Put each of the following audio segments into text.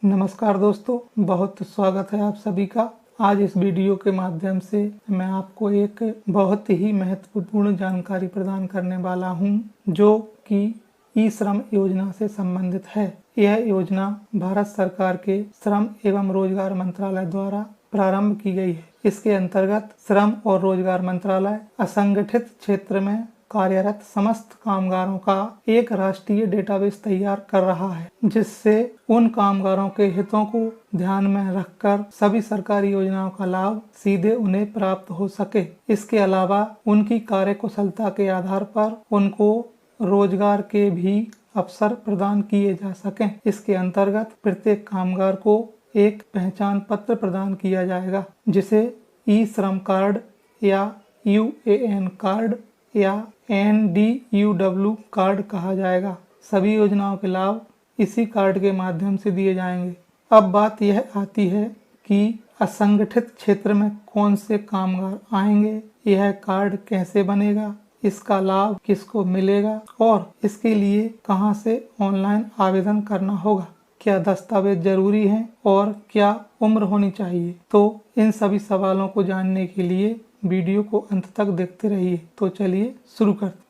नमस्कार दोस्तों, बहुत स्वागत है आप सभी का। आज इस वीडियो के माध्यम से मैं आपको एक बहुत ही महत्वपूर्ण जानकारी प्रदान करने वाला हूं, जो कि ई श्रम योजना से संबंधित है। यह योजना भारत सरकार के श्रम एवं रोजगार मंत्रालय द्वारा प्रारंभ की गई है। इसके अंतर्गत श्रम और रोजगार मंत्रालय असंगठित क्षेत्र में कार्यरत समस्त कामगारों का एक राष्ट्रीय डेटाबेस तैयार कर रहा है, जिससे उन कामगारों के हितों को ध्यान में रखकर सभी सरकारी योजनाओं का लाभ सीधे उन्हें प्राप्त हो सके। इसके अलावा उनकी कार्यकुशलता के आधार पर उनको रोजगार के भी अवसर प्रदान किए जा सकें। इसके अंतर्गत प्रत्येक कामगार को एक पहचान पत्र प्रदान किया जाएगा, जिसे ई श्रम कार्ड या यूएएन कार्ड या NDUW कार्ड कहा जाएगा। सभी योजनाओं के लाभ इसी कार्ड के माध्यम से दिए जाएंगे। अब बात यह आती है कि असंगठित क्षेत्र में कौन से कामगार आएंगे, यह कार्ड कैसे बनेगा, इसका लाभ किसको मिलेगा और इसके लिए कहां से ऑनलाइन आवेदन करना होगा, क्या दस्तावेज जरूरी हैं और क्या उम्र होनी चाहिए। तो इन सभी सवालों को जानने के लिए वीडियो को अंत तक देखते रहिए। तो चलिए शुरू करते हैं।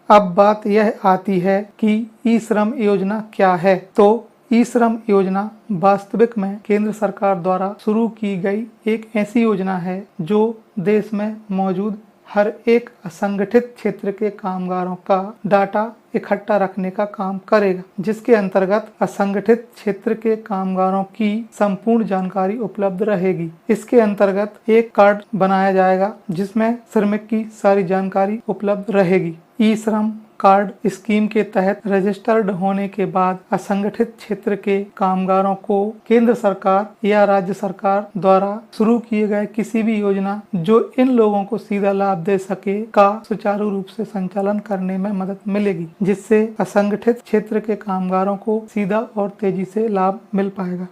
अब बात यह आती है कि ई श्रम योजना क्या है। तो ई श्रम योजना वास्तविक में केंद्र सरकार द्वारा शुरू की गई एक ऐसी योजना है जो देश में मौजूद हर एक असंगठित क्षेत्र के कामगारों का डाटा इकट्ठा रखने का काम करेगा, जिसके अंतर्गत असंगठित क्षेत्र के कामगारों की संपूर्ण जानकारी उपलब्ध रहेगी। इसके अंतर्गत एक कार्ड बनाया जाएगा जिसमें श्रमिक की सारी जानकारी उपलब्ध रहेगी। ई श्रम कार्ड स्कीम के तहत रजिस्टर्ड होने के बाद असंगठित क्षेत्र के कामगारों को केंद्र सरकार या राज्य सरकार द्वारा शुरू किए गए किसी भी योजना जो इन लोगों को सीधा लाभ दे सके का सुचारू रूप से संचालन करने में मदद मिलेगी, जिससे असंगठित क्षेत्र के कामगारों को सीधा और तेजी से लाभ मिल पाएगा।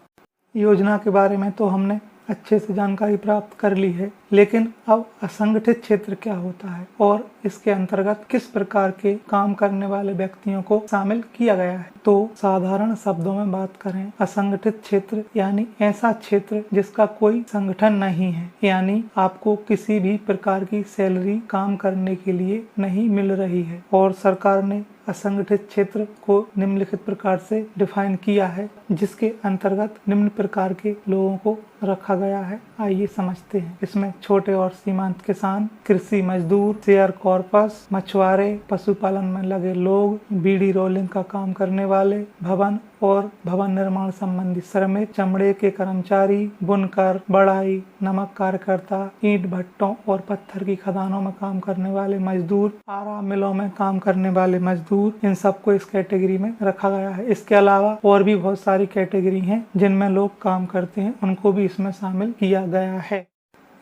योजना के बारे में तो हमने अच्छे से जानकारी प्राप्त कर ली है, लेकिन अब असंगठित क्षेत्र क्या होता है और इसके अंतर्गत किस प्रकार के काम करने वाले व्यक्तियों को शामिल किया गया है। तो साधारण शब्दों में बात करें, असंगठित क्षेत्र यानी ऐसा क्षेत्र जिसका कोई संगठन नहीं है, यानी आपको किसी भी प्रकार की सैलरी काम करने के लिए नहीं मिल रही है और सरकार ने असंगठित क्षेत्र को निम्नलिखित प्रकार से डिफाइन किया है, जिसके अंतर्गत निम्न प्रकार के लोगों को रखा गया है। आइए समझते हैं। इसमें छोटे और सीमांत किसान, कृषि मजदूर, शेयर कॉर्पस, मछुआरे, पशुपालन में लगे लोग, बीड़ी रोलिंग का काम करने वाले, भवन और भवन निर्माण संबंधी श्रमिक, चमड़े के कर्मचारी, बुनकर, बढ़ाई, नमक कार्यकर्ता, ईंट भट्टों और पत्थर की खदानों में काम करने वाले मजदूर, आरा मिलों में काम करने वाले मजदूर, इन सबको इस कैटेगरी में रखा गया है। इसके अलावा और भी बहुत सारी कैटेगरी हैं जिनमें लोग काम करते हैं, उनको भी इसमें शामिल किया गया है।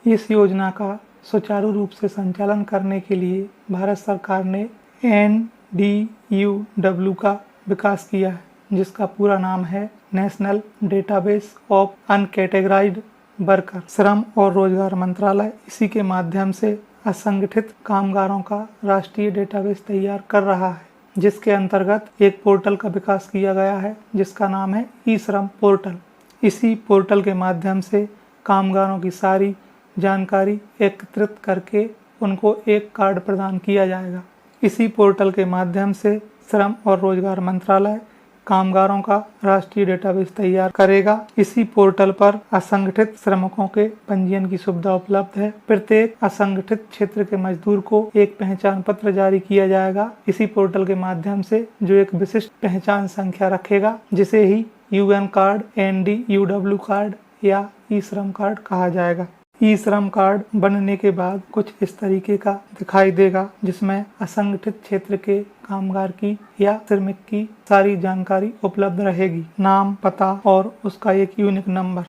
इस योजना का सुचारू रूप से संचालन करने के लिए भारत सरकार ने NDUW का विकास किया है, जिसका पूरा नाम है नेशनल डेटाबेस ऑफ अनकैटेगराइज्ड वर्कर। श्रम और रोजगार मंत्रालय इसी के माध्यम से असंगठित कामगारों का राष्ट्रीय डेटाबेस तैयार कर रहा है, जिसके अंतर्गत एक पोर्टल का विकास किया गया है जिसका नाम है ई श्रम पोर्टल। इसी पोर्टल के माध्यम से कामगारों की सारी जानकारी एकत्रित करके उनको एक कार्ड प्रदान किया जाएगा। इसी पोर्टल के माध्यम से श्रम और रोजगार मंत्रालय कामगारों का राष्ट्रीय डेटाबेस तैयार करेगा। इसी पोर्टल पर असंगठित श्रमिकों के पंजीयन की सुविधा उपलब्ध है। प्रत्येक असंगठित क्षेत्र के मजदूर को एक पहचान पत्र जारी किया जाएगा इसी पोर्टल के माध्यम से, जो एक विशिष्ट पहचान संख्या रखेगा, जिसे ही यूएन कार्ड, NDUW कार्ड या ई श्रम कार्ड कहा जाएगा। ई श्रम कार्ड बनने के बाद कुछ इस तरीके का दिखाई देगा, जिसमें असंगठित क्षेत्र के कामगार की या श्रमिक की सारी जानकारी उपलब्ध रहेगी, नाम, पता और उसका एक यूनिक नंबर।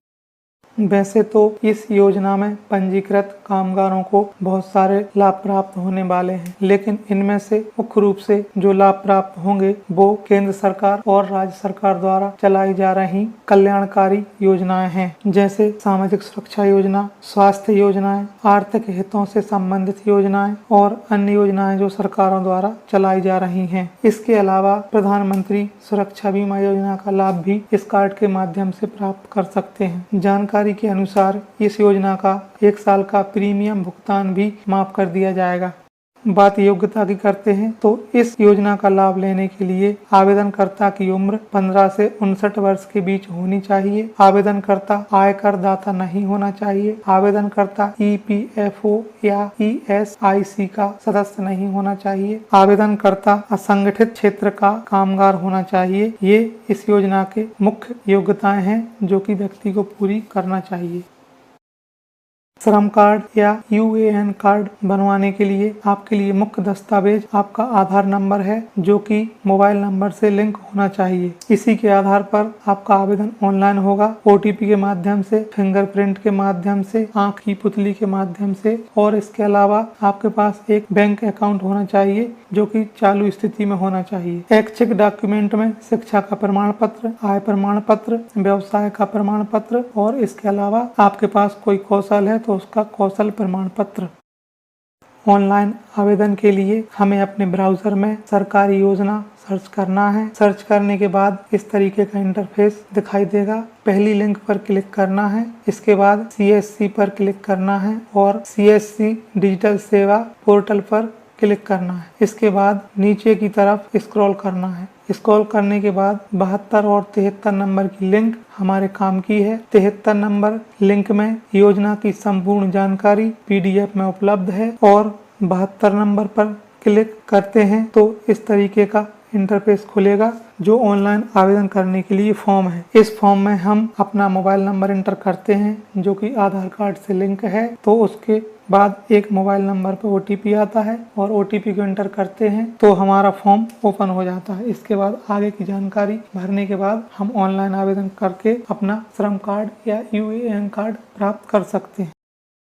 वैसे तो इस योजना में पंजीकृत कामगारों को बहुत सारे लाभ प्राप्त होने वाले हैं, लेकिन इनमें से मुख्य रूप से जो लाभ प्राप्त होंगे वो केंद्र सरकार और राज्य सरकार द्वारा चलाई जा रही कल्याणकारी योजनाएं हैं, जैसे सामाजिक सुरक्षा योजना, स्वास्थ्य योजनाएं, आर्थिक हितों से संबंधित योजनाएं और अन्य योजनाएं जो सरकारों द्वारा चलाई जा रही हैं। इसके अलावा प्रधानमंत्री सुरक्षा बीमा योजना का लाभ भी इस कार्ड के माध्यम से प्राप्त कर सकते हैं। जानकारी के अनुसार इस योजना का 1 साल का प्रीमियम भुगतान भी माफ कर दिया जाएगा। बात योग्यता की करते हैं तो इस योजना का लाभ लेने के लिए आवेदनकर्ता की उम्र 15 से 59 वर्ष के बीच होनी चाहिए। आवेदनकर्ता आयकर दाता नहीं होना चाहिए। आवेदनकर्ता EPFO या ESIC का सदस्य नहीं होना चाहिए। आवेदनकर्ता असंगठित क्षेत्र का कामगार होना चाहिए। ये इस योजना के मुख्य योग्यताएं हैं जो कि व्यक्ति को पूरी करना चाहिए। श्रम कार्ड या UAN कार्ड बनवाने के लिए आपके लिए मुख्य दस्तावेज आपका आधार नंबर है, जो कि मोबाइल नंबर से लिंक होना चाहिए। इसी के आधार पर आपका आवेदन ऑनलाइन होगा, OTP के माध्यम से, फिंगरप्रिंट के माध्यम से, आंख की पुतली के माध्यम से, और इसके अलावा आपके पास एक बैंक अकाउंट होना चाहिए जो कि चालू स्थिति में होना चाहिए। ऐच्छिक डॉक्यूमेंट में शिक्षा का प्रमाण पत्र, आय प्रमाण पत्र, व्यवसाय का प्रमाण पत्र और इसके अलावा आपके पास कोई कौशल है तो उसका कौशल प्रमाण पत्र। ऑनलाइन आवेदन के लिए हमें अपने ब्राउजर में सरकारी योजना सर्च करना है। सर्च करने के बाद इस तरीके का इंटरफेस दिखाई देगा। पहली लिंक पर क्लिक करना है, इसके बाद CSC पर क्लिक करना है और CSC डिजिटल सेवा पोर्टल पर क्लिक करना है। इसके बाद नीचे की तरफ स्क्रॉल करना है। स्क्रॉल करने के बाद 72 और 73 नंबर की लिंक हमारे काम की है। 73 नंबर लिंक में योजना की संपूर्ण जानकारी PDF में उपलब्ध है और 72 नंबर पर क्लिक करते हैं तो इस तरीके का इंटरफेस खुलेगा जो ऑनलाइन आवेदन करने के लिए फॉर्म है। इस फॉर्म में हम अपना मोबाइल नंबर इंटर करते हैं जो कि आधार कार्ड से लिंक है, तो उसके बाद एक मोबाइल नंबर पर OTP आता है और OTP को इंटर करते हैं तो हमारा फॉर्म ओपन हो जाता है। इसके बाद आगे की जानकारी भरने के बाद हम ऑनलाइन आवेदन करके अपना श्रम कार्ड या UAN कार्ड प्राप्त कर सकते हैं।